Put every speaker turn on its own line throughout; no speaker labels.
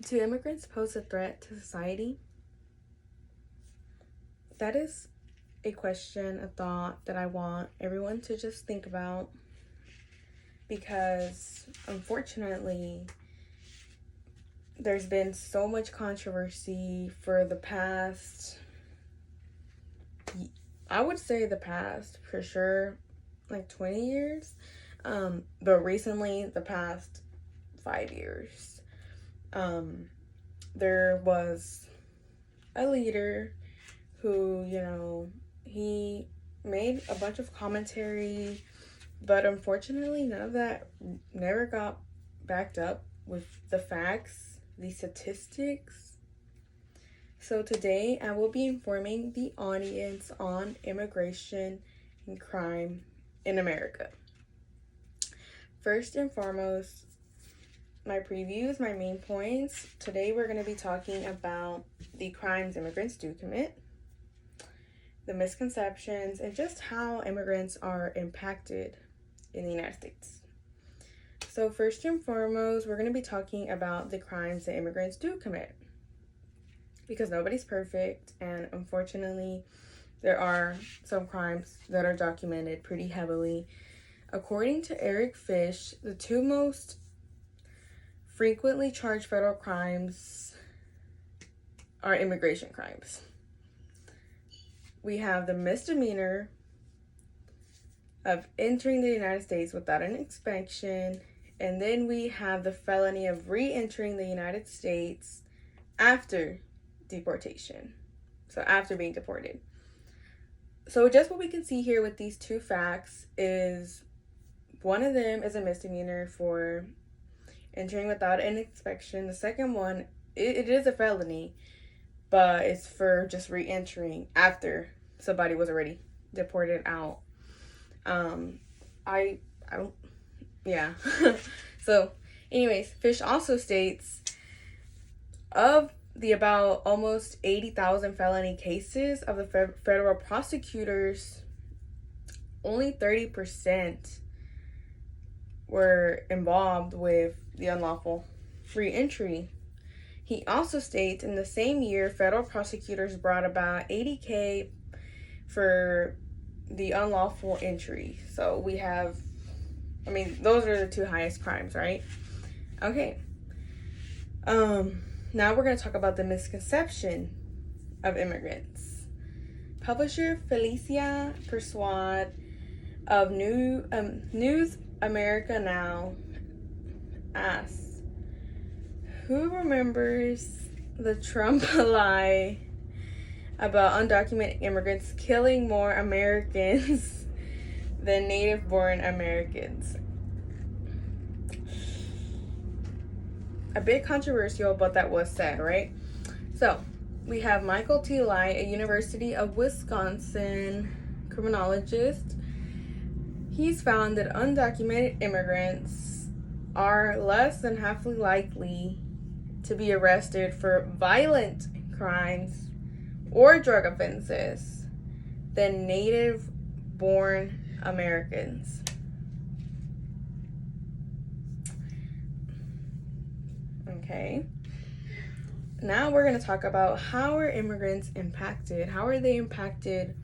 Do immigrants pose a threat to society? That is a question, a thought that I want everyone to just think about, because unfortunately, there's been so much controversy for the past, I would say the past for sure, like 20 years, but recently the past 5 years. There was a leader who, he made a bunch of commentary, but unfortunately, none of that never got backed up with the facts, the statistics. So today, I will be informing the audience on immigration and crime in America. First and foremost, my previews, my main points. Today, we're going to be talking about the crimes immigrants do commit, the misconceptions, and just how immigrants are impacted in the United States. So first and foremost, we're going to be talking about the crimes that immigrants do commit, because nobody's perfect, and unfortunately, there are some crimes that are documented pretty heavily. According to Eric Fish, the two most frequently charged federal crimes are immigration crimes. We have the misdemeanor of entering the United States without an inspection, and then we have the felony of re-entering the United States after deportation, so after being deported. So just what we can see here with these two facts is one of them is a misdemeanor for entering without an inspection. The second one, it is a felony, but it's for just re-entering after somebody was already deported out. I don't, yeah. So anyways, Fish also states of the about almost 80,000 felony cases of the federal prosecutors, only 30% were involved with the unlawful re-entry. He also states in the same year, federal prosecutors brought about $80,000 for the unlawful entry. So we have, those are the two highest crimes, right? Okay. Now we're going to talk about the misconception of immigrants. Publisher Felicia Persuade of News America Now asks, who remembers the Trump lie about undocumented immigrants killing more Americans than native-born Americans? A bit controversial, but that was said, right? So, we have Michael T. Light, a University of Wisconsin criminologist. He's found that undocumented immigrants are less than half likely to be arrested for violent crimes or drug offenses than native-born Americans. Okay. Now we're going to talk about how are immigrants impacted? How are they impacted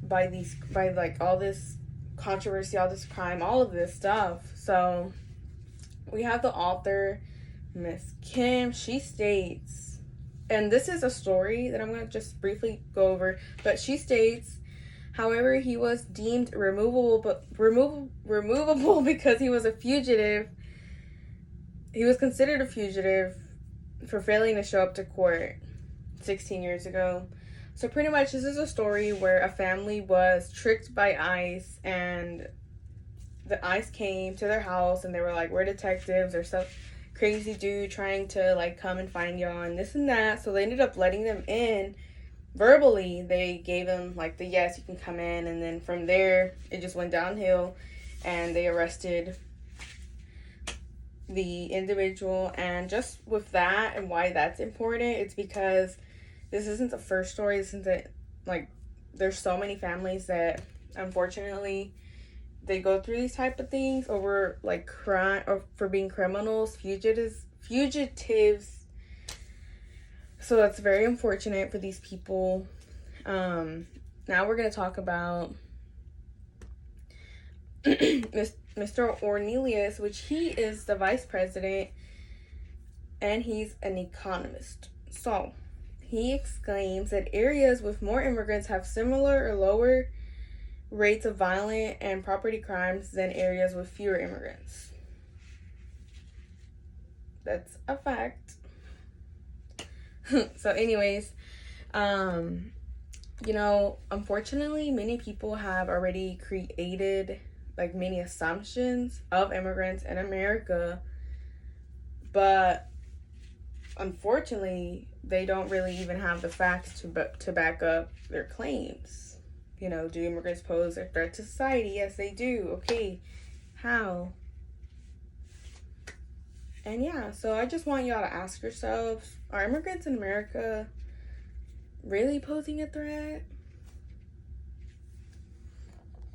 by all this controversy, all this crime, all of this stuff? So we have the author, Miss Kim. She states, and this is a story that I'm going to just briefly go over, but she states, however, he was deemed removable because he was a fugitive. He was considered a fugitive for failing to show up to court 16 years ago. So pretty much this is a story where a family was tricked by ICE, and the ICE came to their house and they were like, we're detectives or some crazy dude trying to come and find y'all and this and that. So they ended up letting them in verbally. They gave them the yes, you can come in, and then from there it just went downhill and they arrested the individual. And just with that and why that's important, it's because this isn't the first story. This isn't there's so many families that unfortunately they go through these type of things over crime or for being criminals, fugitives, So it's very unfortunate for these people. Now we're going to talk about Mr. Ornelius, which he is the vice president and he's an economist. So he exclaims that areas with more immigrants have similar or lower rates of violent and property crimes than areas with fewer immigrants. That's a fact. So anyways, unfortunately, many people have already created like many assumptions of immigrants in America, but unfortunately, they don't really even have the facts to back up their claims. Do immigrants pose a threat to society? Yes, they do. Okay, how? And yeah, so I just want y'all to ask yourselves, are immigrants in America really posing a threat?